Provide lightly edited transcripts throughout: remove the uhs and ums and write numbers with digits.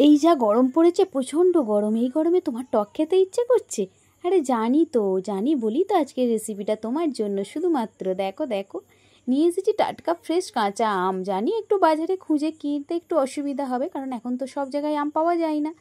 এই যা গরম পড়েছে, প্রচণ্ড গরম। এই গরমে তোমার টক খেতে ইচ্ছে করছে? আরে জানি বলি তো আজকের রেসিপিটা তোমার জন্য শুধুমাত্র। দেখো দেখো, নিয়ে এসেছি টাটকা ফ্রেশ কাঁচা আম। জানি একটু বাজারে খুঁজে কিনতে একটু অসুবিধা হবে, কারণ এখন তো সব জায়গায় আম পাওয়া যায় না।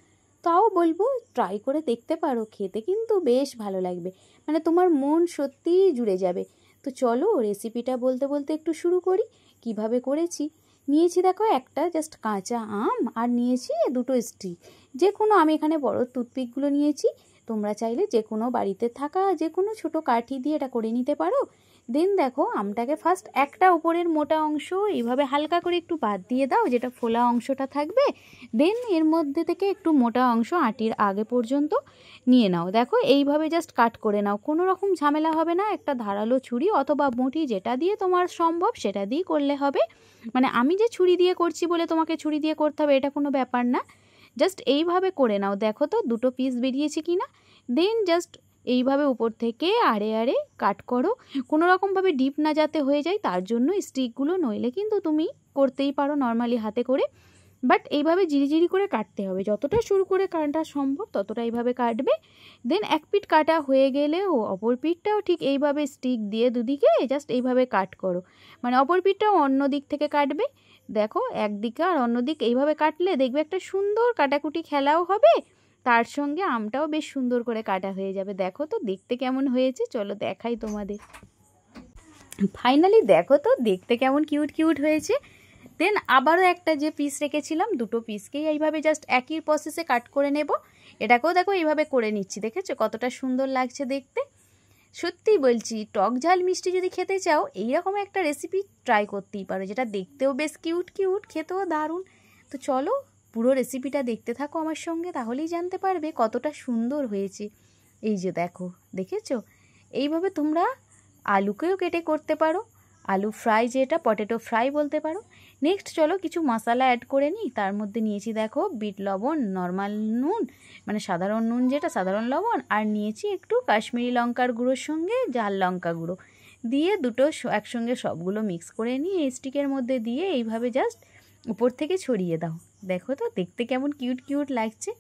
তাও বলবো ট্রাই করে দেখতে পারো, খেতে কিন্তু বেশ ভালো লাগবে। মানে তোমার মন সত্যিই জুড়ে যাবে। তো চলো রেসিপিটা বলতে বলতে একটু শুরু করি। কিভাবে করেছি। নিয়েছি দেখো একটা জাস্ট কাঁচা আম, আর নিয়েছি দুটো স্টিক। যে কোনো, আমি এখানে বড় টুথপিকগুলো নিয়েছি। তোমরা চাইলে যে কোনো বাড়িতে থাকা যে কোনো ছোটো কাঠি দিয়ে এটা করে নিতে পারো। দেন দেখো, আমটাকে ফার্স্ট একটা উপরের মোটা অংশ এইভাবে হালকা করে একটু বাদ দিয়ে দাও, যেটা ফোলা অংশটা থাকবে। দেন এর মধ্যে থেকে একটু মোটা অংশ আটির আগে পর্যন্ত নিয়ে নাও। দেখো এইভাবে জাস্ট কাট করে নাও, কোনো রকম ঝামেলা হবে না। একটা ধারালো ছুরি অথবা বঁটি, যেটা দিয়ে তোমার সম্ভব সেটা দিয়ে করলে হবে। মানে আমি যে ছুরি দিয়ে করছি বলে তোমাকে ছুরি দিয়ে করতে হবে এটা কোনো ব্যাপার না। জাস্ট এইভাবে করে নাও। দেখো তো দুটো পিস বেরিয়েছে কি না। দেন জাস্ট এইভাবে উপর থেকে আড়ে আড়ে কাট করো। কোনো রকমভাবে ডিপ না যাতে হয়ে যায় তার জন্য স্টিকগুলো, নইলে কিন্তু তুমি করতেই পারো নর্মালি হাতে করে। বাট এইভাবে জিরি করে কাটতে হবে, যতটা শুরু করে কাটা সম্ভব ততটা এইভাবে কাটবে। দেন এক পিঠ কাটা হয়ে গেলেও অপর পিঠটাও ঠিক এইভাবে স্টিক দিয়ে দুদিকে জাস্ট এইভাবে কাট করো। মানে অপর পিঠটাও অন্য দিক থেকে কাটবে। দেখো একদিকে আর অন্যদিক এইভাবে কাটলে দেখবে একটা সুন্দর কাটাকুটি খেলাও হবে, তার সঙ্গে আমটাও বেশ সুন্দর করে কাটা হয়ে যাবে। দেখো তো দেখতে কেমন হয়েছে, চলো দেখাই তোমাদের। ফাইনালি দেখো তো দেখতে কেমন কিউট হয়েছে। দেন আবারও একটা যে পিস রেখেছিলাম, দুটো পিসকেই এইভাবে জাস্ট একই প্রসেসে কাট করে নেব। এটাকেও দেখো এইভাবে করে নিচ্ছি, দেখেছো কতটা সুন্দর লাগছে দেখতে। সত্যিই বলছি, টক ঝাল মিষ্টি যদি খেতে চাও এইরকম একটা রেসিপি ট্রাই করতেই পারো, যেটা দেখতেও বেশ কিউট খেতেও দারুণ। তো চলো পুরো রেসিপিটা দেখতে থাকো আমার সঙ্গে, তাহলেই জানতে পারবে কতটা সুন্দর হয়েছে। এই যে দেখো, দেখেছো এইভাবে তোমরা আলুকেও কেটে করতে পারো। আলু ফ্রাই, যেটা পটেটো ফ্রাই বলতে পারো। নেক্সট চলো কিছু মশলা অ্যাড করে নিই। তার মধ্যে নিয়েছি দেখো বিট লবণ, নর্মাল নুন মানে সাধারণ নুন যেটা, সাধারণ লবণ, আর নিয়েছি একটু কাশ্মীরি লঙ্কার গুঁড়োর সঙ্গে ঝাল লঙ্কা গুঁড়ো দিয়ে দুটো একসঙ্গে সবগুলো মিক্স করে নিয়ে এই স্টিকের মধ্যে দিয়ে এইভাবে জাস্ট উপর থেকে ছড়িয়ে দাও। দেখো তো দেখতে কেমন কিউট লাগছে।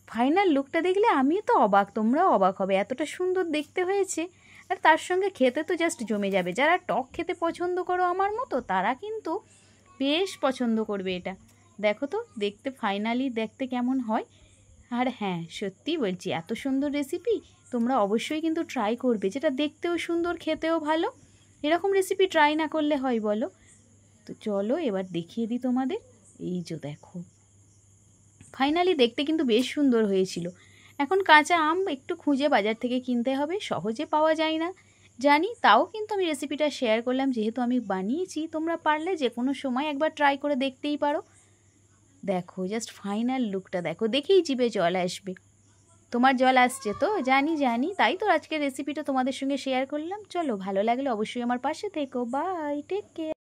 ফাইনাল লুকটা দেখলে আমিও তো অবাক, তোমরাও অবাক হবে, এতটা সুন্দর দেখতে হয়েছে। আর তার সঙ্গে খেতে তো জাস্ট জমে যাবে। যারা টক খেতে পছন্দ করো আমার মতো, তারা কিন্তু বেশ পছন্দ করবে এটা। দেখো তো দেখতে ফাইনালি দেখতে কেমন হয়। আর হ্যাঁ, সত্যি বলছি, এত সুন্দর রেসিপি তোমরা অবশ্যই কিন্তু ট্রাই করবে, যেটা দেখতেও সুন্দর খেতেও ভালো। এরকম রেসিপি ট্রাই না করলে হয় বলো? তো চলো এবার দেখিয়ে দিই তোমাদের। এই যে দেখো, ফাইনালি দেখতে কিন্তু বেশ সুন্দর হয়েছিল। এখন কাঁচা আম একটু খুঁজে বাজার থেকে কিনতে হবে, সহজে পাওয়া যায় না জানি, তাও কিন্তু আমি রেসিপিটা শেয়ার করলাম যেহেতু আমি বানিয়েছি। তোমরা পারলে যে কোনো সময় একবার ট্রাই করে দেখতেই পারো। দেখো জাস্ট ফাইনাল লুকটা দেখো, দেখেই জিভে জল আসবে। তোমার জল আসছে তো? জানি, তাই তো আজকের রেসিপিটা তোমাদের সঙ্গে শেয়ার করলাম। চলো ভালো লাগলে অবশ্যই আমার পাশে থেকো। Bye, take care.